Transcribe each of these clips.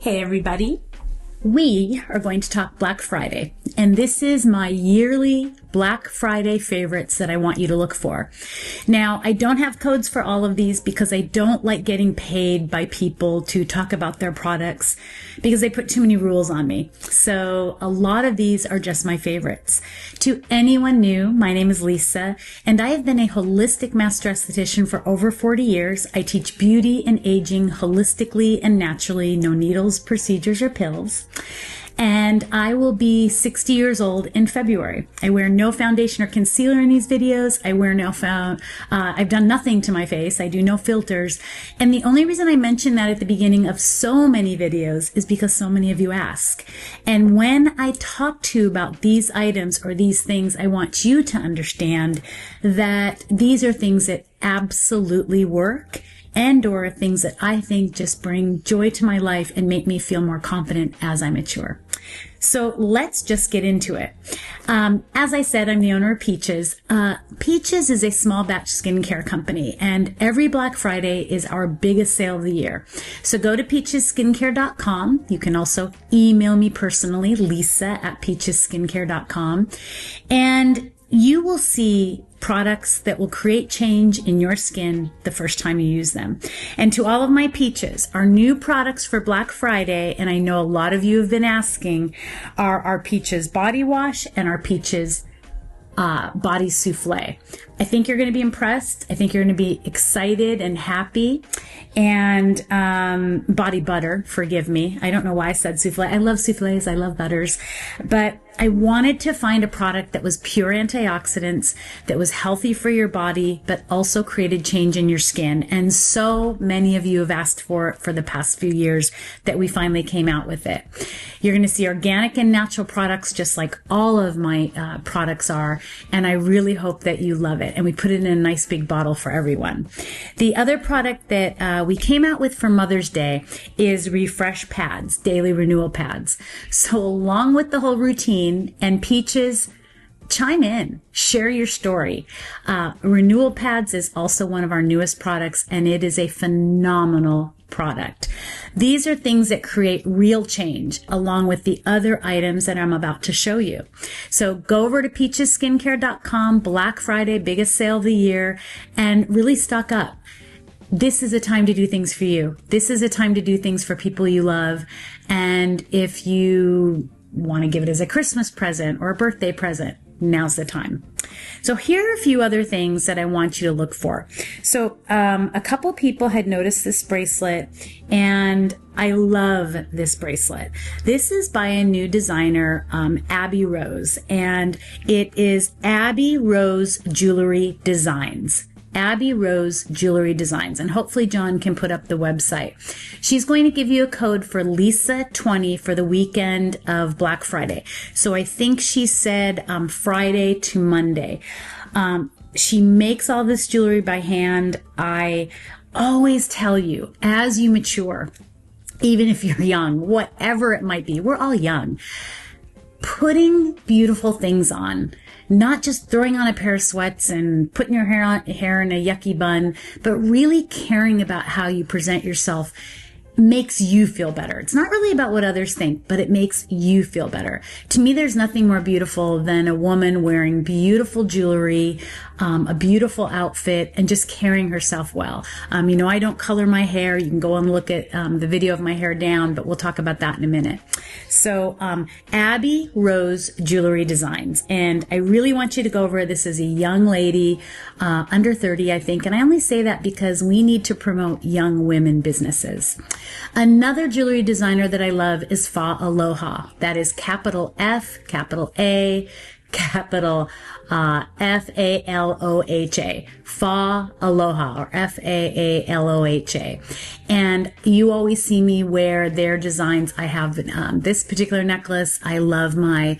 Hey everybody, we are going to talk Black Friday, and this is my yearly Black Friday favorites that I want you to look for. Now, I don't have codes for all of these because I don't like getting paid by people to talk about their products because they put too many rules on me. So a lot of these are just my favorites. To anyone new, my name is Lisa, and I have been a holistic master esthetician for over 40 years. I teach beauty and aging holistically and naturally, no needles, procedures, or pills. And I will be 60 years old in February. I wear no foundation or concealer in these videos. I've done nothing to my face. I do no filters. And the only reason I mention that at the beginning of so many videos is because so many of you ask. And when I talk to you about these items or these things, I want you to understand that these are things that absolutely work and or things that I think just bring joy to my life and make me feel more confident as I mature. So let's just get into it. As I said, I'm the owner of Peaches. Peaches is a small batch skincare company, and every Black Friday is our biggest sale of the year. So go to peachesskincare.com. You can also email me personally, lisa@peachesskincare.com, and you will see products that will create change in your skin the first time you use them. And to all of my Peaches, our new products for Black Friday, and I know a lot of you have been asking, are our Peaches Body Wash and our Peaches Body Souffle. I think you're going to be impressed. I think you're going to be excited and happy. And body butter, forgive me. I don't know why I said souffle. I love souffles. I love butters. But I wanted to find a product that was pure antioxidants, that was healthy for your body, but also created change in your skin. And so many of you have asked for it for the past few years that we finally came out with it. You're going to see organic and natural products just like all of my products are. And I really hope that you love it. And we put it in a nice big bottle for everyone. The other product that we came out with for Mother's Day is Refresh Pads, Daily Renewal Pads. So along with the whole routine, and Peaches, chime in, share your story. Renewal Pads is also one of our newest products, and it is a phenomenal product. These are things that create real change along with the other items that I'm about to show you. So go over to peachesskincare.com, Black Friday, biggest sale of the year, and really stock up. This is a time to do things for you. This is a time to do things for people you love. And if you want to give it as a Christmas present or a birthday present, now's the time. So here are a few other things that I want you to look for. So a couple people had noticed this bracelet, and I love this bracelet. This is by a new designer, Abby Rose, and it is Abby Rose Jewelry Designs. Abby Rose Jewelry Designs, and hopefully John can put up the website. She's going to give you a code for Lisa20 for the weekend of Black Friday. So I think she said Friday to Monday. She makes all this jewelry by hand. I always tell you, as you mature, even if you're young, whatever it might be, we're all young, putting beautiful things on, not just throwing on a pair of sweats and putting your hair in a yucky bun, but really caring about how you present yourself makes you feel better. It's not really about what others think, but it makes you feel better. To me, there's nothing more beautiful than a woman wearing beautiful jewelry, a beautiful outfit, and just carrying herself well. I don't color my hair. You can go and look at the video of my hair down, but we'll talk about that in a minute. So Abby Rose Jewelry Designs, and I really want you to go over. This is a young lady, under 30, I think, and I only say that because we need to promote young women businesses. Another jewelry designer that I love is Fa Aloha. That is capital F, capital A, capital F-A-L-O-H-A. Fa Aloha, or F-A-A-L-O-H-A. And you always see me wear their designs. I have this particular necklace. I love my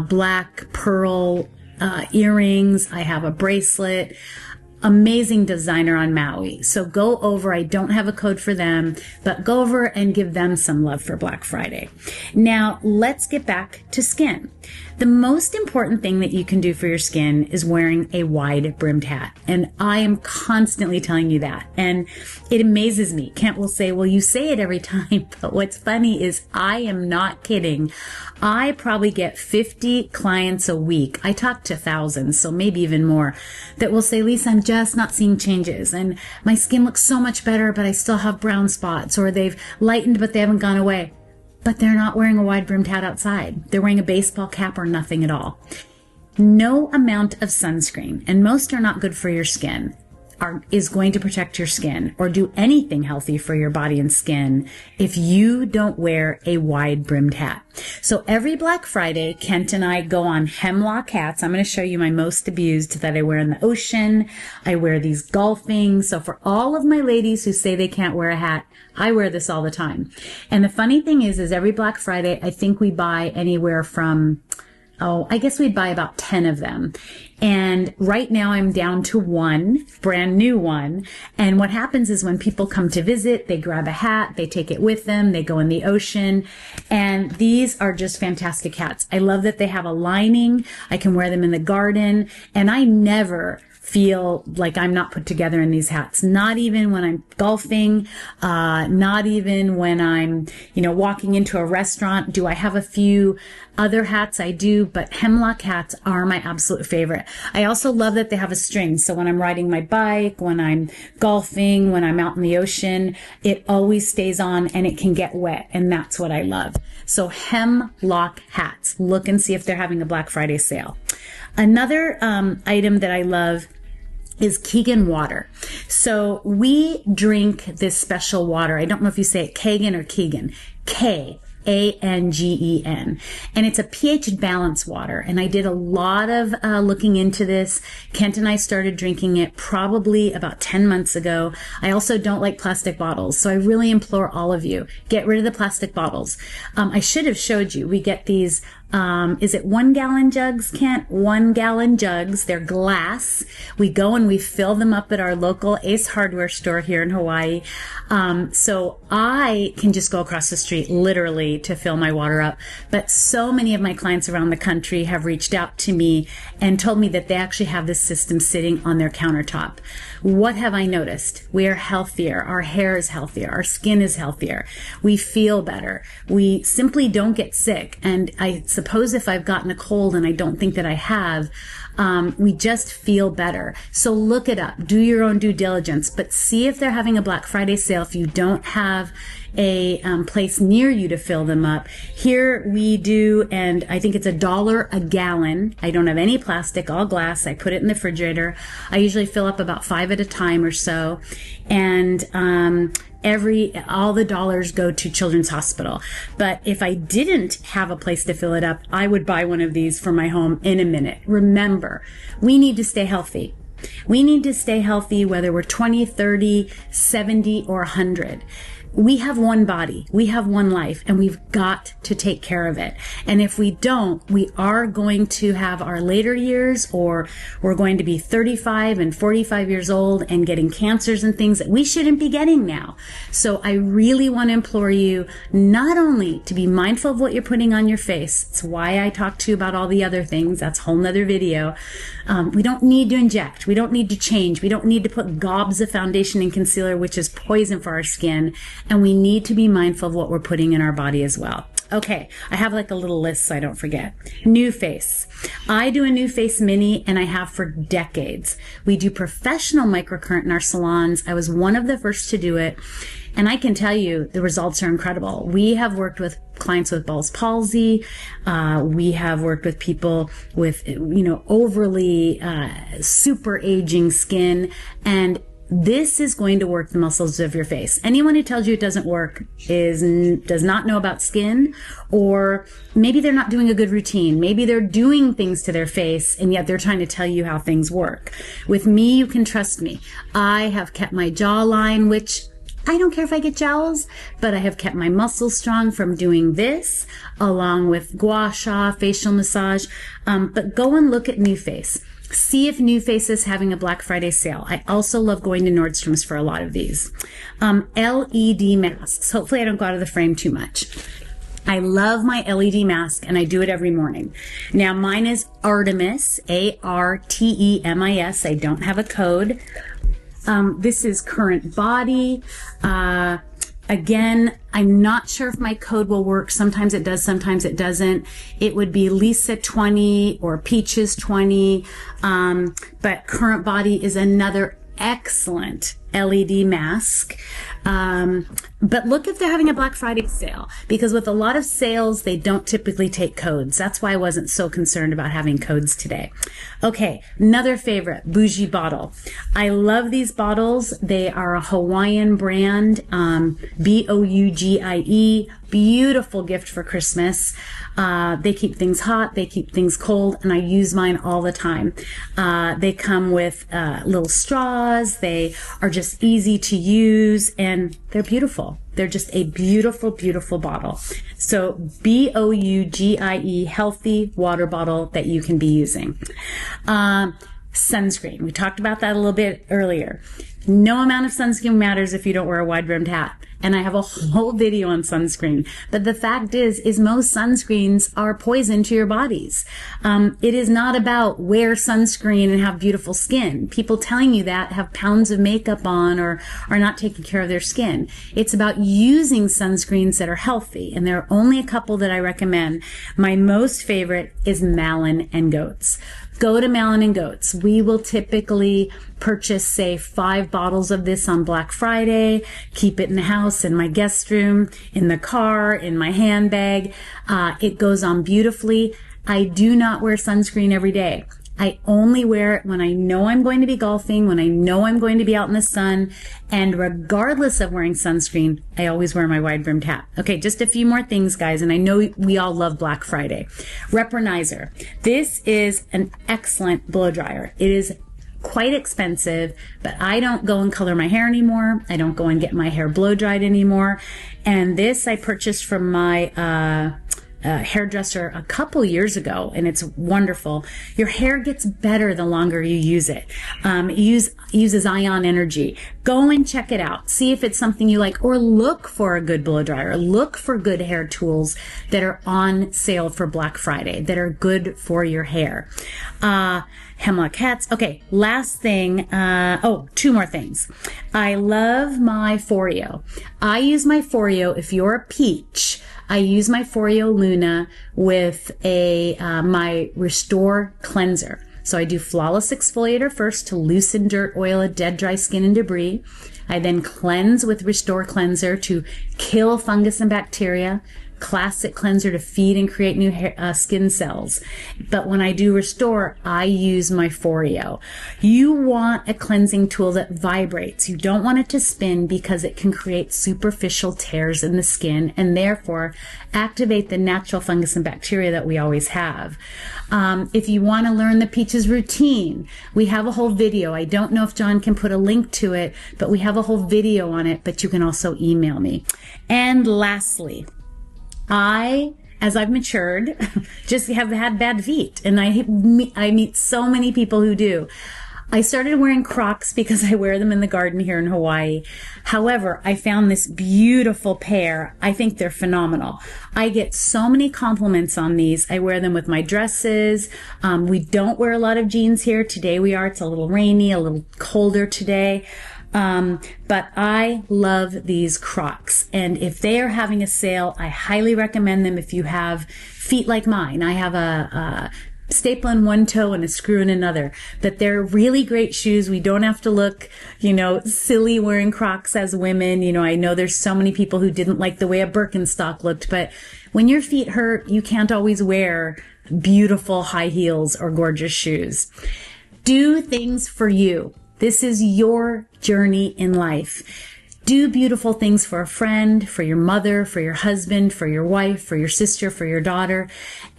black pearl earrings. I have a bracelet. amazing designer on Maui. So go over, I don't have a code for them, but go over and give them some love for Black Friday. Now, let's get back to skin. The most important thing that you can do for your skin is wearing a wide brimmed hat. And I am constantly telling you that. And it amazes me. Kent will say, well, you say it every time. But what's funny is I am not kidding. I probably get 50 clients a week. I talk to thousands, so maybe even more, that will say, Lisa, I'm just not seeing changes. And my skin looks so much better, but I still have brown spots, or they've lightened, but they haven't gone away. But they're not wearing a wide brimmed hat outside. They're wearing a baseball cap or nothing at all. No amount of sunscreen, and most are not good for your skin, is going to protect your skin or do anything healthy for your body and skin if you don't wear a wide brimmed hat. So every Black Friday, Kent and I go on hemlock hats. I'm going to show you my most abused that I wear in the ocean. I wear these golfing. So for all of my ladies who say they can't wear a hat, I wear this all the time. And the funny thing is every Black Friday, I think we buy anywhere from, I guess we'd buy about 10 of them. And right now I'm down to one, brand new one. And what happens is when people come to visit, they grab a hat, they take it with them, they go in the ocean. And these are just fantastic hats. I love that they have a lining. I can wear them in the garden. And I never feel like I'm not put together in these hats. Not even when I'm golfing, not even when I'm, walking into a restaurant. Do I have a few other hats? I do, but hemlock hats are my absolute favorite. I also love that they have a string. So when I'm riding my bike, when I'm golfing, when I'm out in the ocean, it always stays on and it can get wet. And that's what I love. So hemlock hats. Look and see if they're having a Black Friday sale. Another item that I love is Keegan water. So we drink this special water. I don't know if you say it Kagan or Keegan. Kangen. And it's a pH balance water. And I did a lot of looking into this. Kent and I started drinking it probably about 10 months ago. I also don't like plastic bottles. So I really implore all of you, get rid of the plastic bottles. I should have showed you. We get these is it 1 gallon jugs, Kent? 1 gallon jugs. They're glass. We go and we fill them up at our local Ace Hardware store here in Hawaii. So I can just go across the street literally to fill my water up. But so many of my clients around the country have reached out to me and told me that they actually have this system sitting on their countertop. What have I noticed? We are healthier. Our hair is healthier. Our skin is healthier. We feel better. We simply don't get sick. And I suppose if I've gotten a cold, and I don't think that I have, we just feel better. So look it up. Do your own due diligence, but see if they're having a Black Friday sale. If you don't have a place near you to fill them up, here we do, and I think it's $1 a gallon. I don't have any plastic, all glass. I put it in the refrigerator. I usually fill up about 5 at a time or so, and all the dollars go to Children's Hospital. But if I didn't have a place to fill it up, I would buy one of these for my home in a minute. Remember, we need to stay healthy. We need to stay healthy whether we're 20, 30, 70, or 100. We have one body, we have one life, and we've got to take care of it. And if we don't, we are going to have our later years, or we're going to be 35 and 45 years old and getting cancers and things that we shouldn't be getting now. So I really want to implore you not only to be mindful of what you're putting on your face. It's why I talk to you about all the other things. That's a whole nother video. We don't need to inject. We don't need to change. We don't need to put gobs of foundation and concealer, which is poison for our skin. And we need to be mindful of what we're putting in our body as well. Okay, I have like a little list so I don't forget. New face. I do a new face mini, and I have for decades. We do professional microcurrent in our salons. I was one of the first to do it. And I can tell you the results are incredible. We have worked with clients with Bell's palsy. We have worked with people with, overly super aging skin. And this is going to work the muscles of your face. Anyone who tells you it doesn't work does not know about skin, or maybe they're not doing a good routine. Maybe they're doing things to their face and yet they're trying to tell you how things work. With me, you can trust me. I have kept my jawline, which I don't care if I get jowls, but I have kept my muscles strong from doing this, along with gua sha, facial massage. But go and look at New Face. See if New Face is having a Black Friday sale. I also love going to Nordstrom's for a lot of these. LED masks. Hopefully I don't go out of the frame too much. I love my LED mask, and I do it every morning. Now, mine is Artemis, Artemis. I don't have a code. This is CurrentBody. Again, I'm not sure if my code will work. Sometimes it does, sometimes it doesn't. It would be Lisa 20 or Peaches 20. But CurrentBody is another excellent LED mask. But look if they're having a Black Friday sale, because with a lot of sales, they don't typically take codes. That's why I wasn't so concerned about having codes today. Okay, another favorite, Bougie bottle. I love these bottles. They are a Hawaiian brand, Bougie. Beautiful gift for Christmas. They keep things hot, they keep things cold, and I use mine all the time. They come with little straws. They are just easy to use, and they're beautiful. They're just a beautiful, beautiful bottle. So Bougie, healthy water bottle that you can be using. Sunscreen. We talked about that a little bit earlier. No amount of sunscreen matters if you don't wear a wide-brimmed hat. And I have a whole video on sunscreen. But the fact is most sunscreens are poison to your bodies. It is not about wear sunscreen and have beautiful skin. People telling you that have pounds of makeup on or are not taking care of their skin. It's about using sunscreens that are healthy. And there are only a couple that I recommend. My most favorite is Malin and Goats. Go to Malin and Goats. We will typically purchase, say, 5 bottles of this on Black Friday, keep it in the house, in my guest room, in the car, in my handbag. It goes on beautifully. I do not wear sunscreen every day. I only wear it when I know I'm going to be golfing, when I know I'm going to be out in the sun, and regardless of wearing sunscreen, I always wear my wide-brimmed hat. Okay, just a few more things, guys, and I know we all love Black Friday. Repronizer. This is an excellent blow dryer. It is quite expensive, but I don't go and color my hair anymore. I don't go and get my hair blow dried anymore. And this I purchased from my hairdresser a couple years ago, and it's wonderful. Your hair gets better the longer you use it. It uses ion energy. Go and check it out. See if it's something you like, or look for a good blow dryer. Look for good hair tools that are on sale for Black Friday that are good for your hair. Hemlock hats. Okay, last thing. 2 more things. I love my Foreo. I use my Foreo. If you're a peach, I use my Foreo Luna with my Restore Cleanser. So I do flawless exfoliator first to loosen dirt, oil, dead, dry skin, and debris. I then cleanse with Restore Cleanser to kill fungus and bacteria. Classic cleanser to feed and create new skin cells. But when I do Restore, I use my Foreo. You want a cleansing tool that vibrates. You don't want it to spin because it can create superficial tears in the skin and therefore activate the natural fungus and bacteria that we always have. If you want to learn the Peaches routine, we have a whole video. I don't know if John can put a link to it, but we have a whole video on it, but you can also email me. And lastly, as I've matured, just have had bad feet, and I meet so many people who do. I started wearing Crocs because I wear them in the garden here in Hawaii. However, I found this beautiful pair. I think they're phenomenal. I get so many compliments on these. I wear them with my dresses. We don't wear a lot of jeans here. Today we are. It's a little rainy, a little colder today. But I love these Crocs, and if they are having a sale, I highly recommend them if you have feet like mine. I have a staple in one toe and a screw in another, but they're really great shoes. We don't have to look, silly wearing Crocs as women. I know there's so many people who didn't like the way a Birkenstock looked, but when your feet hurt, you can't always wear beautiful high heels or gorgeous shoes. Do things for you. This is your journey in life. Do beautiful things for a friend, for your mother, for your husband, for your wife, for your sister, for your daughter.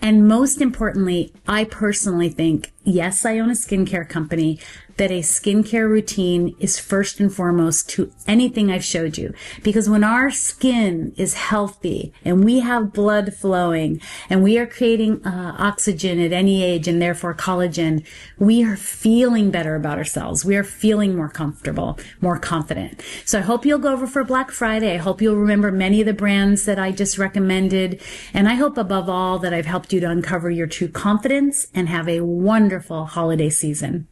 And most importantly, I personally think yes, I own a skincare company, that a skincare routine is first and foremost to anything I've showed you. Because when our skin is healthy and we have blood flowing and we are creating oxygen at any age and therefore collagen, we are feeling better about ourselves. We are feeling more comfortable, more confident. So I hope you'll go over for Black Friday. I hope you'll remember many of the brands that I just recommended. And I hope above all that I've helped you to uncover your true confidence and have a wonderful holiday season.